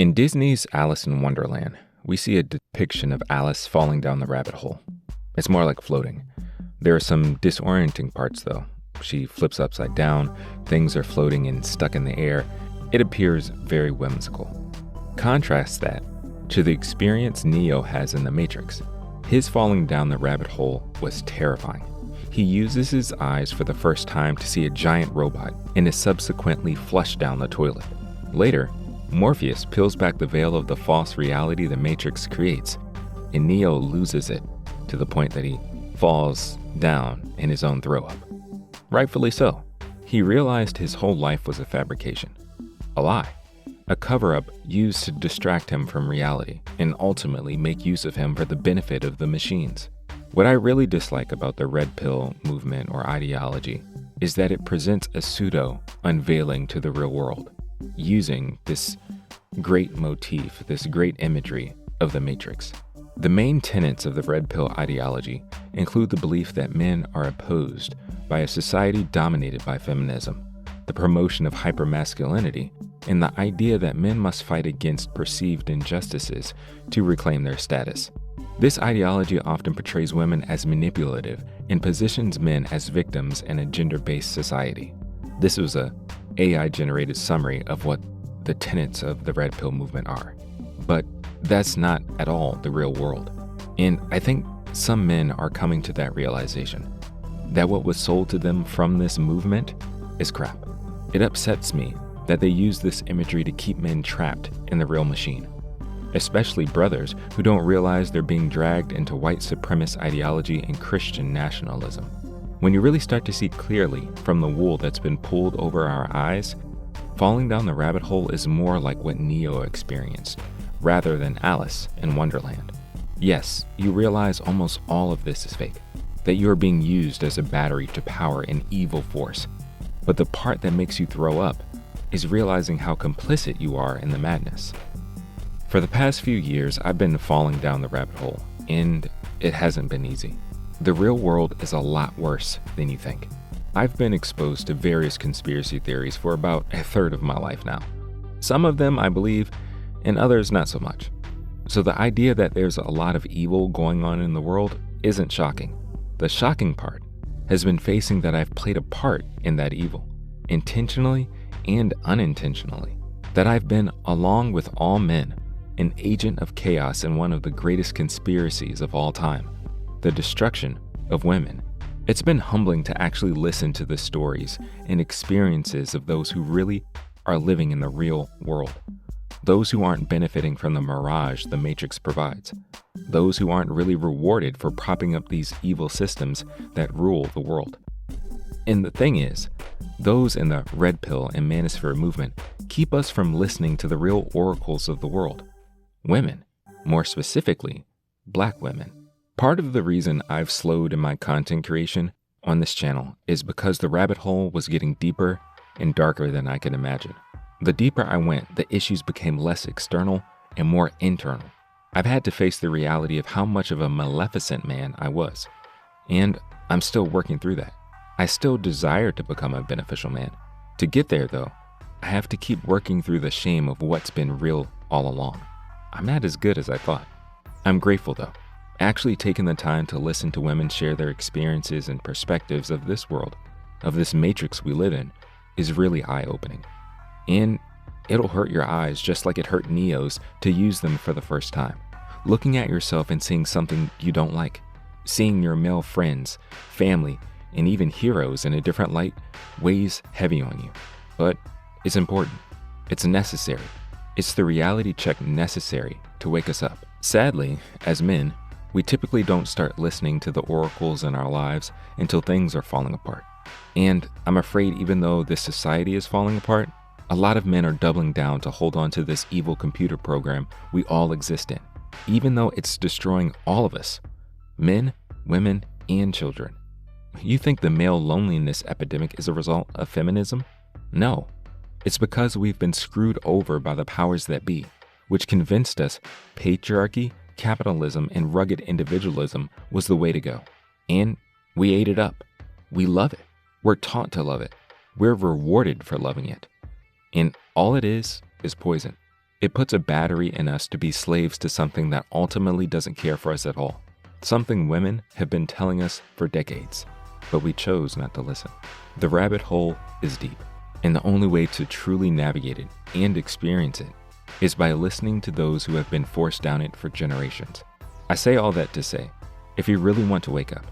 In Disney's Alice in Wonderland, we see a depiction of Alice falling down the rabbit hole. It's more like floating. There are some disorienting parts, though. She flips upside down, things are floating and stuck in the air. It appears very whimsical. Contrast that to the experience Neo has in The Matrix. His falling down the rabbit hole was terrifying. He uses his eyes for the first time to see a giant robot and is subsequently flushed down the toilet. Later, Morpheus peels back the veil of the false reality the Matrix creates, and Neo loses it to the point that he falls down in his own throw-up. Rightfully so. He realized his whole life was a fabrication, a lie, a cover-up used to distract him from reality and ultimately make use of him for the benefit of the machines. What I really dislike about the red pill movement or ideology is that it presents a pseudo-unveiling to the real world, using this great motif, this great imagery of the Matrix. The main tenets of the red pill ideology include the belief that men are opposed by a society dominated by feminism, the promotion of hypermasculinity, and the idea that men must fight against perceived injustices to reclaim their status. This ideology often portrays women as manipulative and positions men as victims in a gender-based society. This was a AI-generated summary of what the tenets of the red pill movement are. But that's not at all the real world. And I think some men are coming to that realization, that what was sold to them from this movement is crap. It upsets me that they use this imagery to keep men trapped in the real machine, especially brothers who don't realize they're being dragged into white supremacist ideology and Christian nationalism. When you really start to see clearly from the wool that's been pulled over our eyes, falling down the rabbit hole is more like what Neo experienced, rather than Alice in Wonderland. Yes, you realize almost all of this is fake, that you are being used as a battery to power an evil force. But the part that makes you throw up is realizing how complicit you are in the madness. For the past few years, I've been falling down the rabbit hole, and it hasn't been easy. The real world is a lot worse than you think. I've been exposed to various conspiracy theories for about a third of my life now. Some of them I believe, and others not so much. So the idea that there's a lot of evil going on in the world isn't shocking. The shocking part has been facing that I've played a part in that evil, intentionally and unintentionally. That I've been, along with all men, an agent of chaos in one of the greatest conspiracies of all time, the destruction of women. It's been humbling to actually listen to the stories and experiences of those who really are living in the real world. Those who aren't benefiting from the mirage the Matrix provides. Those who aren't really rewarded for propping up these evil systems that rule the world. And the thing is, those in the red pill and manosphere movement keep us from listening to the real oracles of the world. Women, more specifically, Black women. Part of the reason I've slowed in my content creation on this channel is because the rabbit hole was getting deeper and darker than I could imagine. The deeper I went, the issues became less external and more internal. I've had to face the reality of how much of a maleficent man I was, and I'm still working through that. I still desire to become a beneficial man. To get there though, I have to keep working through the shame of what's been real all along. I'm not as good as I thought. I'm grateful though. Actually taking the time to listen to women share their experiences and perspectives of this world, of this matrix we live in, is really eye-opening. And it'll hurt your eyes just like it hurt Neo's to use them for the first time. Looking at yourself and seeing something you don't like, seeing your male friends, family, and even heroes in a different light weighs heavy on you. But it's important. It's necessary. It's the reality check necessary to wake us up. Sadly, as men, we typically don't start listening to the oracles in our lives until things are falling apart. And I'm afraid even though this society is falling apart, a lot of men are doubling down to hold on to this evil computer program we all exist in, even though it's destroying all of us, men, women, and children. You think the male loneliness epidemic is a result of feminism? No, it's because we've been screwed over by the powers that be, which convinced us patriarchy, capitalism, and rugged individualism was the way to go. And we ate it up. We love it. We're taught to love it. We're rewarded for loving it. And all it is poison. It puts a battery in us to be slaves to something that ultimately doesn't care for us at all. Something women have been telling us for decades, but we chose not to listen. The rabbit hole is deep, and the only way to truly navigate it and experience it is by listening to those who have been forced down it for generations. I say all that to say, if you really want to wake up,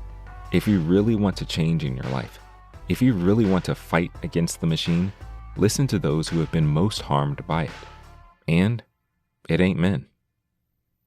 if you really want to change in your life, if you really want to fight against the machine, listen to those who have been most harmed by it. And it ain't men.